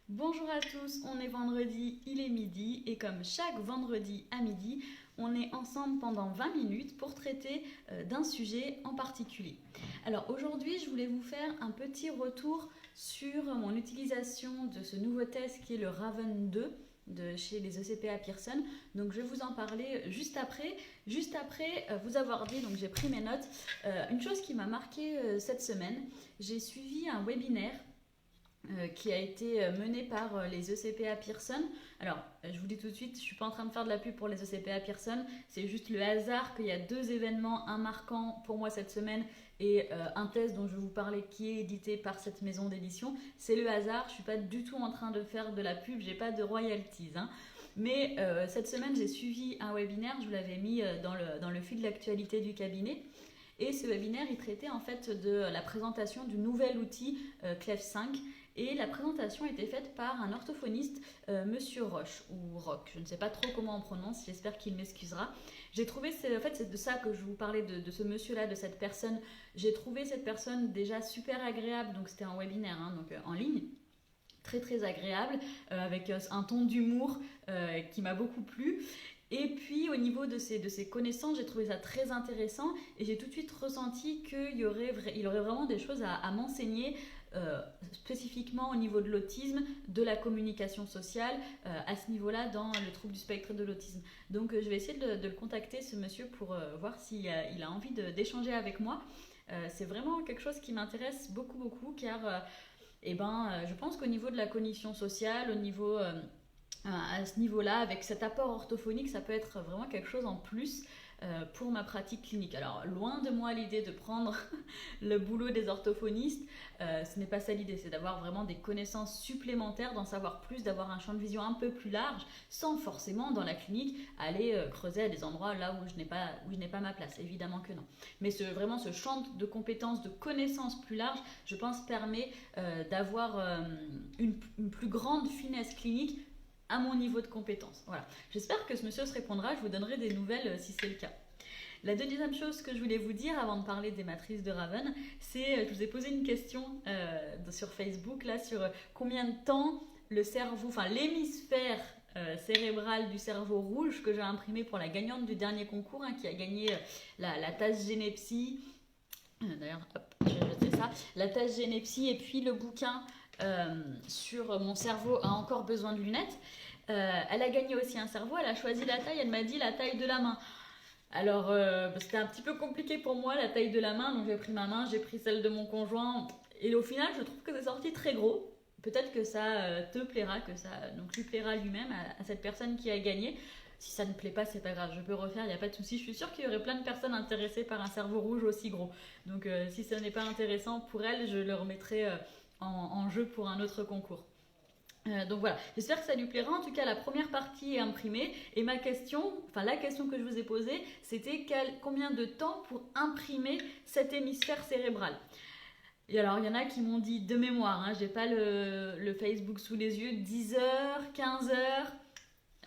Bonjour à tous, on est vendredi, il est midi et comme chaque vendredi à midi, on est ensemble pendant 20 minutes pour traiter d'un sujet en particulier. Alors aujourd'hui, je voulais vous faire un petit retour sur mon utilisation de ce nouveau test qui est le Raven 2 de chez les ECPA Pearson. Donc je vais vous en parler juste après. Juste après vous avoir dit, donc j'ai pris mes notes, une chose qui m'a marqué cette semaine. J'ai suivi un webinaire qui a été menée par les ECPA Pearson. Alors, je vous dis tout de suite, je ne suis pas en train de faire de la pub pour les ECPA Pearson, c'est juste le hasard qu'il y a deux événements, un marquant pour moi cette semaine et un test dont je vais vous parler qui est édité par cette maison d'édition. C'est le hasard, je ne suis pas du tout en train de faire de la pub, j'ai pas de royalties. Mais cette semaine, j'ai suivi un webinaire, je vous l'avais mis dans le fil d'actualité du cabinet. Et ce webinaire, il traitait en fait de la présentation du nouvel outil Clef 5. Et la présentation était faite par un orthophoniste, Monsieur Roche, ou Roch, je ne sais pas trop comment on prononce, j'espère qu'il m'excusera. J'ai trouvé, en fait c'est de ça que je vous parlais, de ce monsieur-là, de cette personne. J'ai trouvé cette personne déjà super agréable, donc c'était un webinaire, donc en ligne. Très très agréable, avec un ton d'humour qui m'a beaucoup plu. Et puis au niveau de ses connaissances, j'ai trouvé ça très intéressant et j'ai tout de suite ressenti qu'il aurait vraiment des choses à m'enseigner, spécifiquement au niveau de l'autisme, de la communication sociale, à ce niveau-là dans le trouble du spectre de l'autisme. Donc je vais essayer de le contacter, ce monsieur, pour voir s'il a envie d'échanger avec moi. C'est vraiment quelque chose qui m'intéresse beaucoup beaucoup car je pense qu'au niveau de la cognition sociale, au niveau à ce niveau-là, avec cet apport orthophonique, ça peut être vraiment quelque chose en plus pour ma pratique clinique. Alors, loin de moi l'idée de prendre le boulot des orthophonistes, ce n'est pas ça l'idée, c'est d'avoir vraiment des connaissances supplémentaires, d'en savoir plus, d'avoir un champ de vision un peu plus large, sans forcément dans la clinique aller creuser à des endroits là où je n'ai pas ma place, évidemment que non. Mais vraiment ce champ de compétences, de connaissances plus large, je pense permet d'avoir une plus grande finesse clinique à mon niveau de compétence. Voilà. J'espère que ce monsieur se répondra, je vous donnerai des nouvelles si c'est le cas. La deuxième chose que je voulais vous dire avant de parler des matrices de Raven, c'est je vous ai posé une question sur Facebook là, sur combien de temps le cerveau, enfin l'hémisphère cérébral du cerveau rouge que j'ai imprimé pour la gagnante du dernier concours, qui a gagné la tasse Genepsi. D'ailleurs, hop, je vais jeter ça. La tasse Genepsi et puis le bouquin sur mon cerveau a encore besoin de lunettes. Elle a gagné aussi un cerveau, elle a choisi la taille, elle m'a dit la taille de la main. Alors, c'était un petit peu compliqué pour moi, la taille de la main, donc j'ai pris ma main, j'ai pris celle de mon conjoint, et au final, je trouve que c'est sorti très gros. Peut-être que ça te plaira, que ça donc lui plaira lui-même à cette personne qui a gagné. Si ça ne plaît pas, c'est pas grave, je peux refaire, il n'y a pas de souci. Je suis sûre qu'il y aurait plein de personnes intéressées par un cerveau rouge aussi gros. Donc, si ça n'est pas intéressant pour elle, je le remettrai en jeu pour un autre concours. Donc voilà, j'espère que ça lui plaira. En tout cas, la première partie est imprimée. Et la question que je vous ai posée, c'était combien de temps pour imprimer cet hémisphère cérébral. Et alors, il y en a qui m'ont dit de mémoire, j'ai pas le Facebook sous les yeux, 10 heures, 15 heures,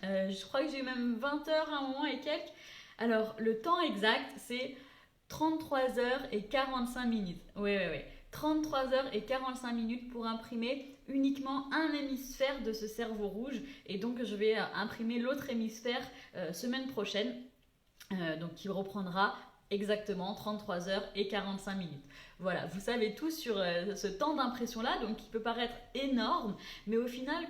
je crois que j'ai eu même 20 heures à un moment et quelques. Alors, le temps exact, c'est 33 heures et 45 minutes. Oui. 33 heures et 45 minutes pour imprimer uniquement un hémisphère de ce cerveau rouge. Et donc, je vais imprimer l'autre hémisphère semaine prochaine. Donc, qui reprendra exactement 33 heures et 45 minutes. Voilà, vous savez tout sur ce temps d'impression-là, donc qui peut paraître énorme, mais au final,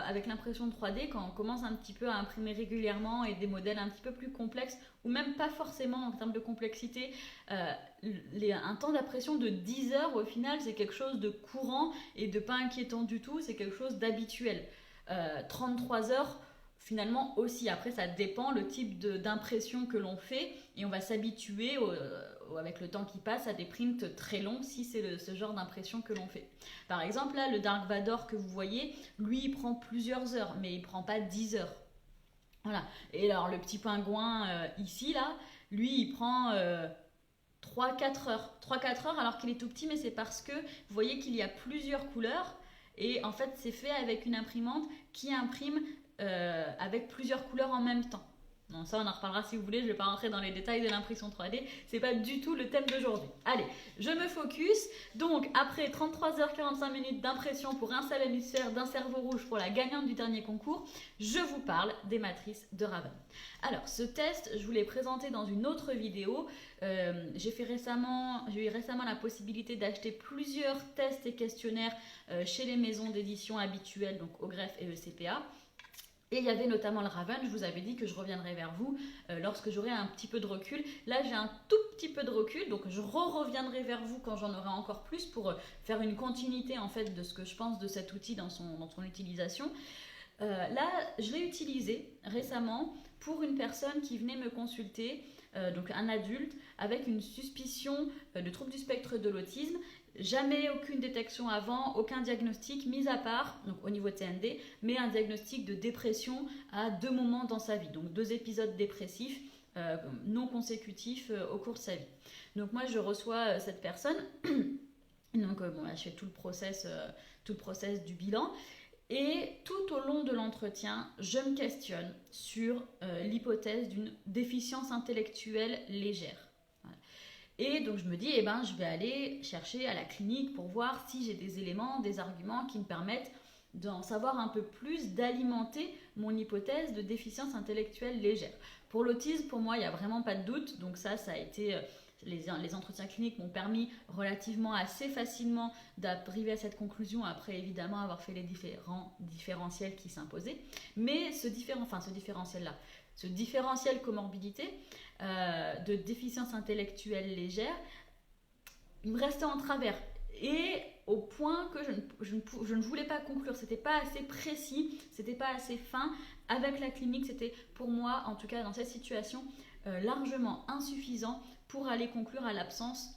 avec l'impression 3D, quand on commence un petit peu à imprimer régulièrement et des modèles un petit peu plus complexes, ou même pas forcément en termes de complexité, un temps d'impression de 10 heures, au final, c'est quelque chose de courant et de pas inquiétant du tout, c'est quelque chose d'habituel. 33 heures, finalement aussi, après ça dépend le type d'impression que l'on fait et on va s'habituer avec le temps qui passe à des prints très longs si c'est ce genre d'impression que l'on fait. Par exemple là, le Dark Vador que vous voyez, lui il prend plusieurs heures mais il prend pas 10 heures. Voilà. Et alors le petit pingouin ici là, lui il prend 3-4 heures. 3-4 heures alors qu'il est tout petit, mais c'est parce que vous voyez qu'il y a plusieurs couleurs et en fait c'est fait avec une imprimante qui imprime avec plusieurs couleurs en même temps. Bon, ça on en reparlera si vous voulez, je ne vais pas rentrer dans les détails de l'impression 3D, c'est pas du tout le thème d'aujourd'hui. Allez, je me focus. Donc après 33h45 d'impression pour un seul hémisphère d'un cerveau rouge pour la gagnante du dernier concours, je vous parle des matrices de Raven. Alors ce test, je vous l'ai présenté dans une autre vidéo. J'ai eu récemment la possibilité d'acheter plusieurs tests et questionnaires chez les maisons d'édition habituelles, donc Ogref et ECPA. Et il y avait notamment le Raven, je vous avais dit que je reviendrai vers vous lorsque j'aurai un petit peu de recul. Là, j'ai un tout petit peu de recul, donc je reviendrai vers vous quand j'en aurai encore plus pour faire une continuité en fait de ce que je pense de cet outil dans son utilisation. Là, je l'ai utilisé récemment pour une personne qui venait me consulter, donc un adulte avec une suspicion de trouble du spectre de l'autisme. Jamais aucune détection avant, aucun diagnostic, mis à part, donc au niveau de TND, mais un diagnostic de dépression à 2 moments dans sa vie, donc 2 épisodes dépressifs non consécutifs au cours de sa vie. Donc moi je reçois cette personne, donc bon, là, je fais tout le process du bilan, et tout au long de l'entretien, je me questionne sur l'hypothèse d'une déficience intellectuelle légère. Et donc je me dis, je vais aller chercher à la clinique pour voir si j'ai des éléments, des arguments qui me permettent d'en savoir un peu plus, d'alimenter mon hypothèse de déficience intellectuelle légère. Pour l'autisme, pour moi, il n'y a vraiment pas de doute. Donc ça a été... Les entretiens cliniques m'ont permis relativement assez facilement d'arriver à cette conclusion, après évidemment avoir fait les différents différentiels qui s'imposaient. Mais ce différentiel comorbidité de déficience intellectuelle légère, il me restait en travers. Et au point que je ne voulais pas conclure, c'était pas assez précis, c'était pas assez fin. Avec la clinique, c'était pour moi, en tout cas dans cette situation, largement insuffisant pour aller conclure à l'absence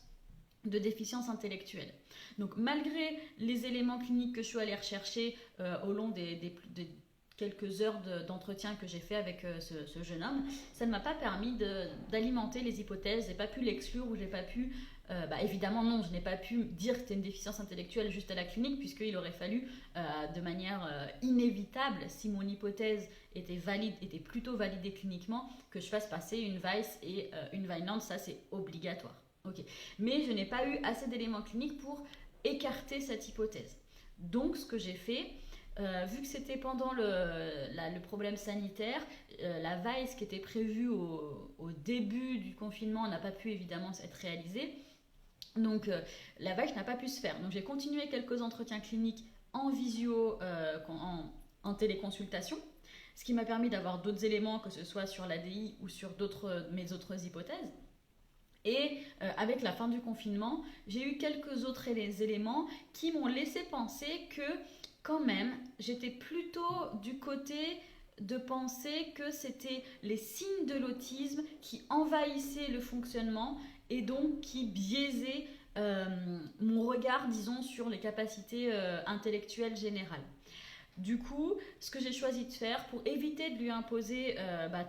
de déficience intellectuelle. Donc malgré les éléments cliniques que je suis allée rechercher au long des quelques heures d'entretien que j'ai fait avec ce jeune homme, ça ne m'a pas permis d'alimenter les hypothèses, j'ai pas pu l'exclure ou j'ai pas pu... évidemment non, je n'ai pas pu dire que c'était une déficience intellectuelle juste à la clinique, puisqu'il aurait fallu de manière inévitable, si mon hypothèse était plutôt validée cliniquement, que je fasse passer une Weiss et une Vineland, ça c'est obligatoire. Okay. Mais je n'ai pas eu assez d'éléments cliniques pour écarter cette hypothèse. Donc ce que j'ai fait, vu que c'était pendant le problème sanitaire, la Weiss qui était prévue au début du confinement n'a pas pu évidemment être réalisée. Donc la Weiss n'a pas pu se faire. Donc j'ai continué quelques entretiens cliniques en visio, en téléconsultation, ce qui m'a permis d'avoir d'autres éléments, que ce soit sur l'ADI ou sur mes autres hypothèses. Et avec la fin du confinement, j'ai eu quelques autres éléments qui m'ont laissé penser que quand même, j'étais plutôt du côté de penser que c'était les signes de l'autisme qui envahissaient le fonctionnement et donc qui biaisaient mon regard, disons, sur les capacités intellectuelles générales. Du coup, ce que j'ai choisi de faire pour éviter de lui imposer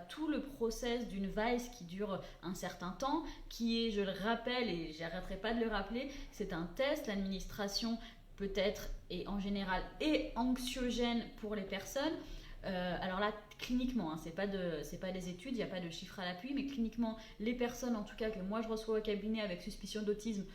tout le process d'une Weiss qui dure un certain temps, qui est, je le rappelle et j'arrêterai pas de le rappeler, c'est un test, l'administration peut-être et en général est anxiogène pour les personnes. Alors là, cliniquement, c'est pas des études, il n'y a pas de chiffres à l'appui, mais cliniquement, les personnes en tout cas que moi je reçois au cabinet avec suspicion d'autisme,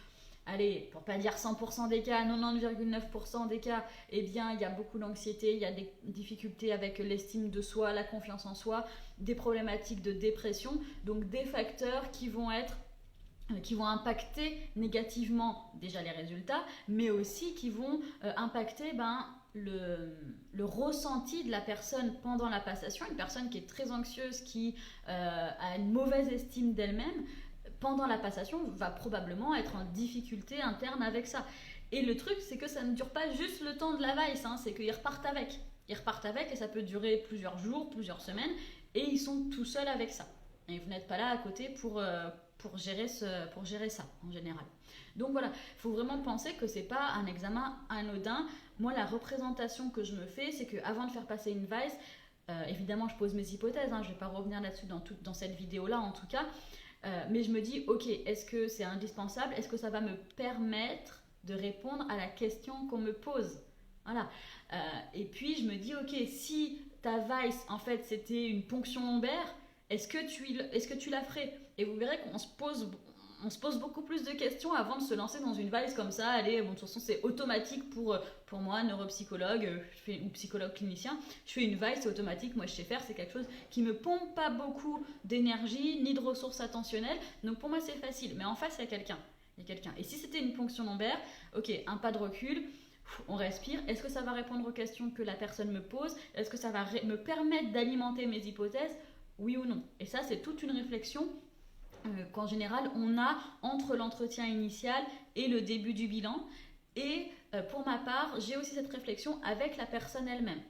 allez, pour pas dire 100% des cas, 99,9% des cas, eh bien, il y a beaucoup d'anxiété, il y a des difficultés avec l'estime de soi, la confiance en soi, des problématiques de dépression, donc des facteurs qui vont impacter négativement déjà les résultats, mais aussi qui vont impacter le ressenti de la personne pendant la passation. Une personne qui est très anxieuse, qui a une mauvaise estime d'elle-même, pendant la passation, va probablement être en difficulté interne avec ça. Et le truc, c'est que ça ne dure pas juste le temps de la Weiss, c'est qu'ils repartent avec. Ils repartent avec et ça peut durer plusieurs jours, plusieurs semaines, et ils sont tout seuls avec ça. Et vous n'êtes pas là à côté pour gérer ça en général. Donc voilà, il faut vraiment penser que c'est pas un examen anodin. Moi, la représentation que je me fais, c'est qu'avant de faire passer une Weiss, évidemment je pose mes hypothèses, je ne vais pas revenir là-dessus dans cette vidéo-là en tout cas, mais je me dis, ok, est-ce que c'est indispensable? Est-ce que ça va me permettre de répondre à la question qu'on me pose? Voilà. Et puis je me dis, ok, si ta Weiss, en fait, c'était une ponction lombaire, Est-ce que tu la ferais? Et vous verrez qu'on se pose beaucoup plus de questions avant de se lancer dans une valse comme ça. Allez, bon, de toute façon, c'est automatique pour moi, neuropsychologue ou psychologue clinicien. Je fais une valse, c'est automatique, moi je sais faire, c'est quelque chose qui me pompe pas beaucoup d'énergie ni de ressources attentionnelles. Donc pour moi, c'est facile. Mais en face, il y a quelqu'un. Et si c'était une ponction lombaire, ok, un pas de recul, on respire. Est-ce que ça va répondre aux questions que la personne me pose? Est-ce que ça va me permettre d'alimenter mes hypothèses? Oui ou non? Et ça, c'est toute une réflexion qu'en général, on a entre l'entretien initial et le début du bilan. Et pour ma part, j'ai aussi cette réflexion avec la personne elle-même.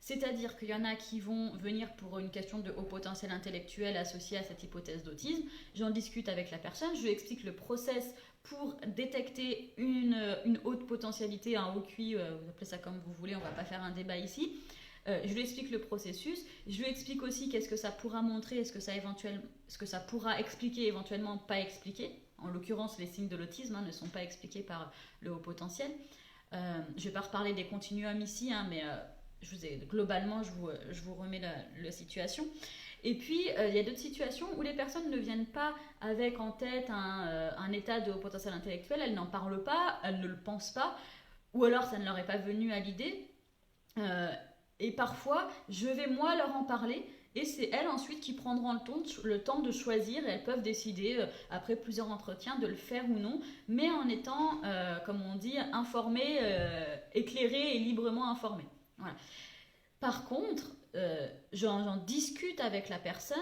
C'est-à-dire qu'il y en a qui vont venir pour une question de haut potentiel intellectuel associée à cette hypothèse d'autisme. J'en discute avec la personne, je lui explique le process pour détecter une haute potentialité, un haut QI, vous appelez ça comme vous voulez, on ne va pas faire un débat ici. Je lui explique le processus, je lui explique aussi qu'est-ce que ça pourra montrer, ce que ça pourra expliquer, éventuellement pas expliquer. En l'occurrence, les signes de l'autisme ne sont pas expliqués par le haut potentiel. Je ne vais pas reparler des continuums ici, mais globalement, je vous remets la situation. Et puis, il y a d'autres situations où les personnes ne viennent pas avec en tête un état de haut potentiel intellectuel, elles n'en parlent pas, elles ne le pensent pas, ou alors ça ne leur est pas venu à l'idée. Et parfois, je vais moi leur en parler et c'est elles ensuite qui prendront le temps de choisir et elles peuvent décider, après plusieurs entretiens, de le faire ou non, mais en étant, comme on dit, informées, éclairées et librement informées. Voilà. Par contre, j'en discute avec la personne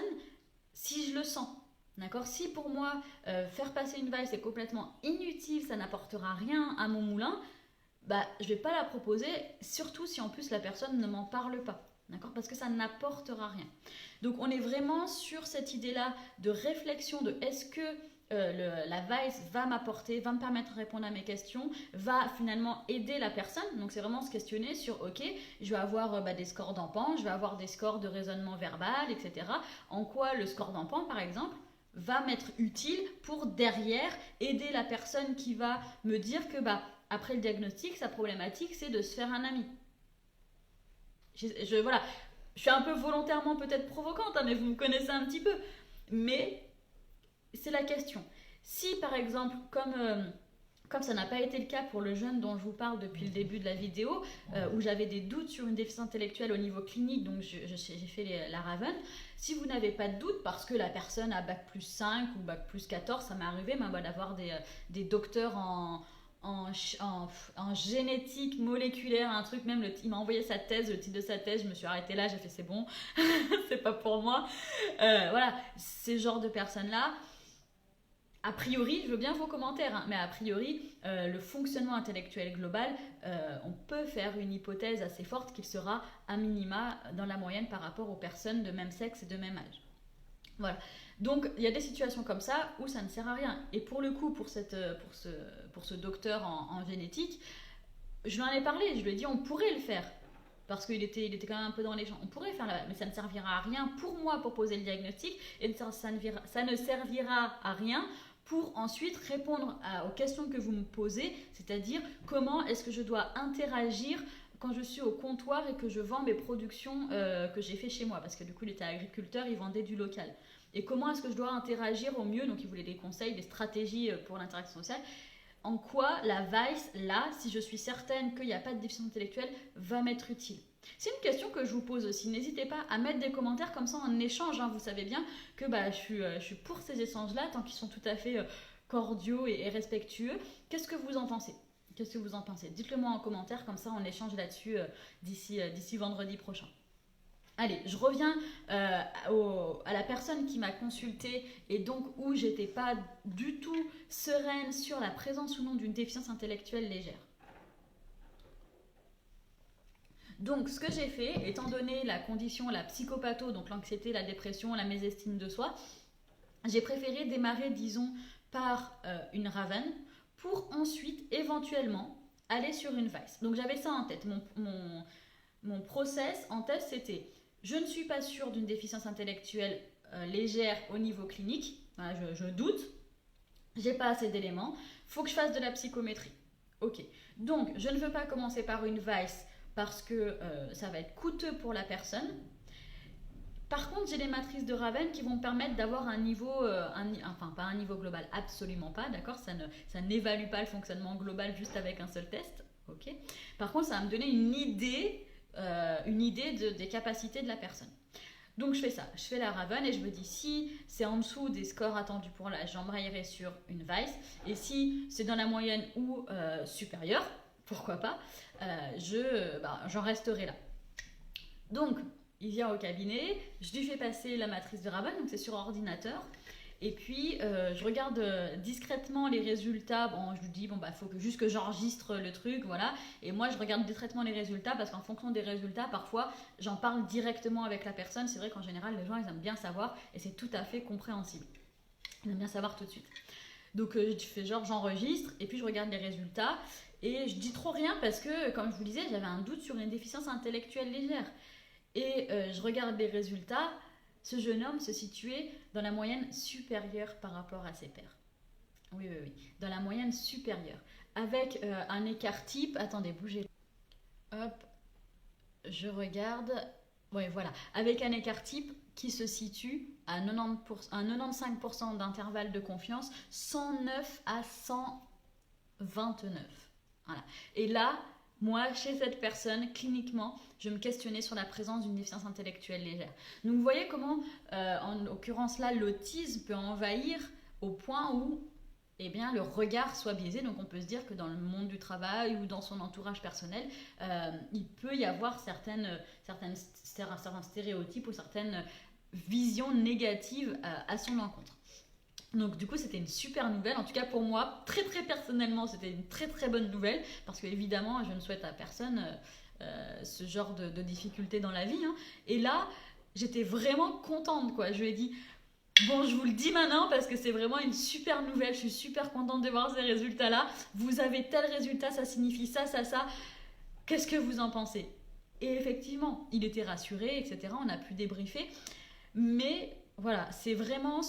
si je le sens. D'accord? Si pour moi, faire passer une valse est complètement inutile, ça n'apportera rien à mon moulin, je ne vais pas la proposer, surtout si en plus la personne ne m'en parle pas. D'accord? Parce que ça n'apportera rien. Donc on est vraiment sur cette idée-là de réflexion de est-ce que la valse va m'apporter, va me permettre de répondre à mes questions, va finalement aider la personne. Donc c'est vraiment se questionner sur ok, je vais avoir des scores d'empan, je vais avoir des scores de raisonnement verbal, etc. En quoi le score d'empan, par exemple, va m'être utile pour derrière aider la personne qui va me dire que après le diagnostic, sa problématique, c'est de se faire un ami. Voilà, je suis un peu volontairement peut-être provocante, mais vous me connaissez un petit peu. Mais c'est la question. Si par exemple, comme ça n'a pas été le cas pour le jeune dont je vous parle depuis le début de la vidéo, où j'avais des doutes sur une déficience intellectuelle au niveau clinique, donc j'ai fait la Raven, si vous n'avez pas de doute parce que la personne a bac plus 5 ou bac plus 14, ça m'est arrivé d'avoir des docteurs en génétique moléculaire, un truc, même il m'a envoyé sa thèse, le titre de sa thèse, je me suis arrêtée là, j'ai fait c'est bon, c'est pas pour moi. Voilà, ces genres de personnes-là, a priori, je veux bien vos commentaires, mais a priori, le fonctionnement intellectuel global, on peut faire une hypothèse assez forte qu'il sera à minima dans la moyenne par rapport aux personnes de même sexe et de même âge. Voilà. Donc, il y a des situations comme ça où ça ne sert à rien. Et pour le coup, pour ce docteur en génétique, je lui en ai parlé, je lui ai dit on pourrait le faire. Parce qu'il était quand même un peu dans les champs. On pourrait faire mais ça ne servira à rien pour moi pour poser le diagnostic et ça ne servira à rien pour ensuite répondre aux questions que vous me posez, c'est-à-dire comment est-ce que je dois interagir quand je suis au comptoir et que je vends mes productions que j'ai fait chez moi, parce que du coup il était agriculteur, il vendait du local. Et comment est-ce que je dois interagir au mieux, donc il voulait des conseils, des stratégies pour l'interaction sociale. En quoi la valse, là, si je suis certaine qu'il n'y a pas de déficience intellectuelle, va m'être utile? C'est une question que je vous pose aussi. N'hésitez pas à mettre des commentaires comme ça en échange. Vous savez bien que je suis pour ces échanges-là, tant qu'ils sont tout à fait cordiaux et respectueux. Qu'est-ce que vous en pensez? Dites-le moi en commentaire, comme ça on échange là-dessus d'ici vendredi prochain. Allez, je reviens à la personne qui m'a consultée et donc où j'étais pas du tout sereine sur la présence ou non d'une déficience intellectuelle légère. Donc, ce que j'ai fait, étant donné la condition, la psychopatho, donc l'anxiété, la dépression, la mésestime de soi, j'ai préféré démarrer, disons, par une Raven pour ensuite, éventuellement, aller sur une valse. Donc, j'avais ça en tête. Mon process en tête, c'était je ne suis pas sûre d'une déficience intellectuelle légère au niveau clinique. Voilà, je doute. J'ai pas assez d'éléments. Faut que je fasse de la psychométrie. Ok. Donc, je ne veux pas commencer par une valse parce que ça va être coûteux pour la personne. Par contre, j'ai les matrices de Raven qui vont me permettre d'avoir un niveau, enfin pas un niveau global, absolument pas, d'accord, ça n'évalue pas le fonctionnement global juste avec un seul test, ok. Par contre, ça va me donner une idée des capacités de la personne. Donc je fais ça, je fais la Raven et je me dis si c'est en dessous des scores attendus pour l'âge, j'embrayerai sur une Vice, et si c'est dans la moyenne ou supérieure, pourquoi pas, j'en resterai là. Donc il vient au cabinet, je lui fais passer la matrice de Raven, donc c'est sur ordinateur, et puis je regarde discrètement les résultats. Bon, je lui dis faut juste que j'enregistre le truc, voilà. Et moi je regarde discrètement les résultats parce qu'en fonction des résultats, parfois j'en parle directement avec la personne. C'est vrai qu'en général les gens ils aiment bien savoir et c'est tout à fait compréhensible. Ils aiment bien savoir tout de suite. Donc je fais genre j'enregistre et puis je regarde les résultats et je dis trop rien parce que comme je vous disais j'avais un doute sur une déficience intellectuelle légère. Et je regarde les résultats. Ce jeune homme se situait dans la moyenne supérieure par rapport à ses pairs. Oui, dans la moyenne supérieure. Avec un écart type... Attendez, bougez. Hop, je regarde... Oui, voilà. Avec un écart type qui se situe à 95% d'intervalle de confiance, 109 à 129. Voilà. Et là... Moi, chez cette personne, cliniquement, je me questionnais sur la présence d'une déficience intellectuelle légère. Donc, vous voyez comment, en l'occurrence là, l'autisme peut envahir au point où le regard soit biaisé. Donc, on peut se dire que dans le monde du travail ou dans son entourage personnel, il peut y avoir certains stéréotypes ou certaines visions négatives à son encontre. Donc du coup c'était une super nouvelle, en tout cas pour moi, très très personnellement c'était une très très bonne nouvelle, parce que évidemment je ne souhaite à personne ce genre de difficultés dans la vie, hein. Et là j'étais vraiment contente quoi, je lui ai dit bon je vous le dis maintenant parce que c'est vraiment une super nouvelle, je suis super contente de voir ces résultats là, vous avez tel résultat, ça signifie ça, qu'est-ce que vous en pensez? Et effectivement il était rassuré, etc., on a pu débriefer, mais voilà c'est vraiment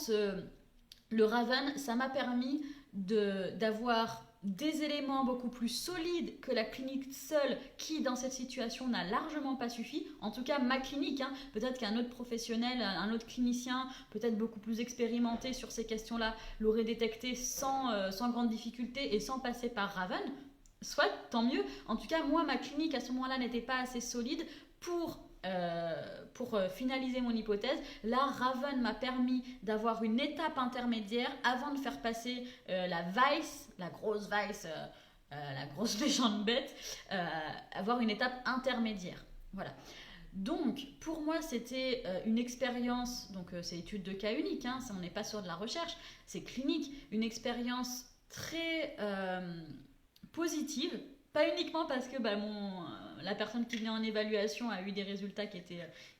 le Raven, ça m'a permis d'avoir des éléments beaucoup plus solides que la clinique seule qui, dans cette situation, n'a largement pas suffi. En tout cas, ma clinique, hein. Peut-être qu'un autre professionnel, un autre clinicien, peut-être beaucoup plus expérimenté sur ces questions-là, l'aurait détecté sans grande difficulté et sans passer par Raven. Soit, tant mieux. En tout cas, moi, ma clinique, à ce moment-là, n'était pas assez solide pour finaliser mon hypothèse. Là, Raven m'a permis d'avoir une étape intermédiaire avant de faire passer la Vice, la grosse Vice, la grosse méchante bête, avoir une étape intermédiaire. Voilà. Donc, pour moi, c'était une expérience, donc c'est étude de cas unique, hein, on n'est pas sur de la recherche, c'est clinique, une expérience très positive. Pas uniquement parce que la personne qui venait en évaluation a eu des résultats qui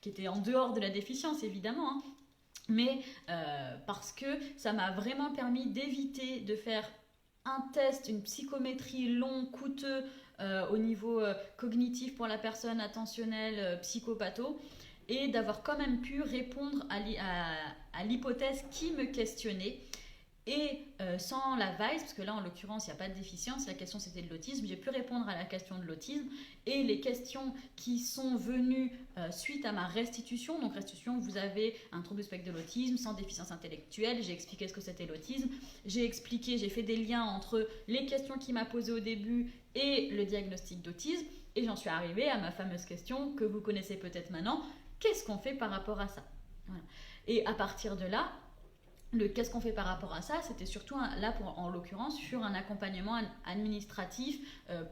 étaient en dehors de la déficience, évidemment, hein, mais parce que ça m'a vraiment permis d'éviter de faire un test, une psychométrie long, coûteux au niveau cognitif pour la personne, attentionnelle, psychopatho, et d'avoir quand même pu répondre à l'hypothèse qui me questionnait. Et sans la Vice, parce que là en l'occurrence il n'y a pas de déficience, la question c'était de l'autisme, j'ai pu répondre à la question de l'autisme et les questions qui sont venues suite à ma restitution. Donc restitution, vous avez un trouble du spectre de l'autisme sans déficience intellectuelle, j'ai expliqué ce que c'était l'autisme, j'ai fait des liens entre les questions qu'il m'a posées au début et le diagnostic d'autisme, et j'en suis arrivée à ma fameuse question que vous connaissez peut-être maintenant, qu'est-ce qu'on fait par rapport à ça? Voilà. Et à partir de là, qu'est-ce qu'on fait par rapport à ça? C'était surtout là, en l'occurrence, sur un accompagnement administratif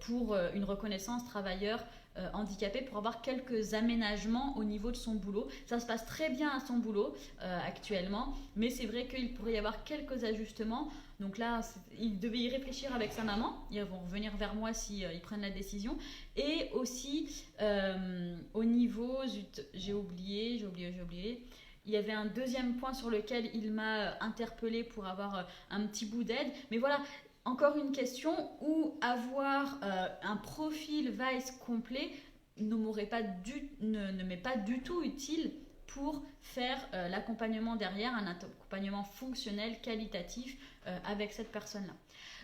pour une reconnaissance travailleur handicapé, pour avoir quelques aménagements au niveau de son boulot. Ça se passe très bien à son boulot actuellement, mais c'est vrai qu'il pourrait y avoir quelques ajustements. Donc là, il devait y réfléchir avec sa maman. Ils vont revenir vers moi si ils prennent la décision. Et aussi, au niveau... J'ai oublié. Il y avait un deuxième point sur lequel il m'a interpellée pour avoir un petit bout d'aide. Mais voilà, encore une question où avoir un profil Vice complet ne m'est pas du tout utile pour faire l'accompagnement derrière, un accompagnement fonctionnel, qualitatif avec cette personne-là.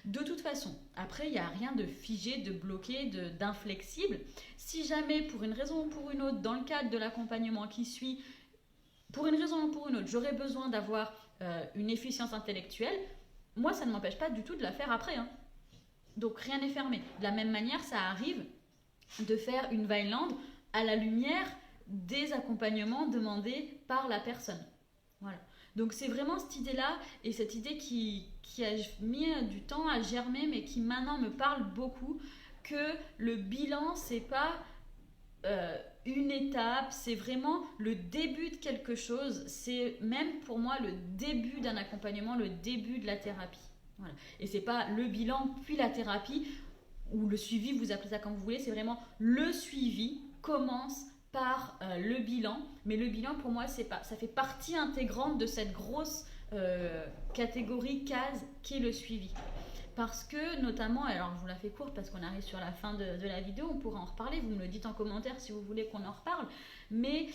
De toute façon, après, il n'y a rien de figé, de bloqué, d'inflexible. Si jamais, pour une raison ou pour une autre, dans le cadre de l'accompagnement qui suit, pour une raison ou pour une autre, j'aurais besoin d'avoir une efficience intellectuelle, moi, ça ne m'empêche pas du tout de la faire après. Hein. Donc, rien n'est fermé. De la même manière, ça arrive de faire une Vineland à la lumière des accompagnements demandés par la personne. Voilà. Donc c'est vraiment cette idée-là et cette idée qui a mis du temps à germer mais qui maintenant me parle beaucoup, que le bilan c'est pas une étape, c'est vraiment le début de quelque chose, c'est même pour moi le début d'un accompagnement, le début de la thérapie. Voilà. Et c'est pas le bilan puis la thérapie ou le suivi, vous appelez ça comme vous voulez, c'est vraiment le suivi commence par le bilan, mais le bilan pour moi ça fait partie intégrante de cette grosse catégorie case qui est le suivi. Parce que notamment, alors je vous la fais courte parce qu'on arrive sur la fin de la vidéo, on pourra en reparler, vous me le dites en commentaire si vous voulez qu'on en reparle, mais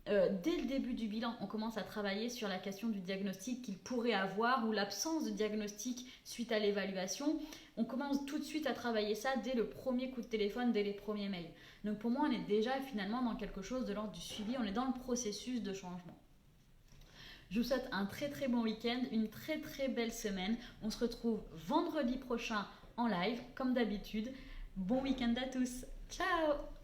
dès le début du bilan, on commence à travailler sur la question du diagnostic qu'il pourrait avoir ou l'absence de diagnostic suite à l'évaluation. On commence tout de suite à travailler ça dès le premier coup de téléphone, dès les premiers mails. Donc pour moi, on est déjà finalement dans quelque chose de l'ordre du suivi, on est dans le processus de changement. Je vous souhaite un très très bon week-end, une très très belle semaine. On se retrouve vendredi prochain en live, comme d'habitude. Bon week-end à tous. Ciao!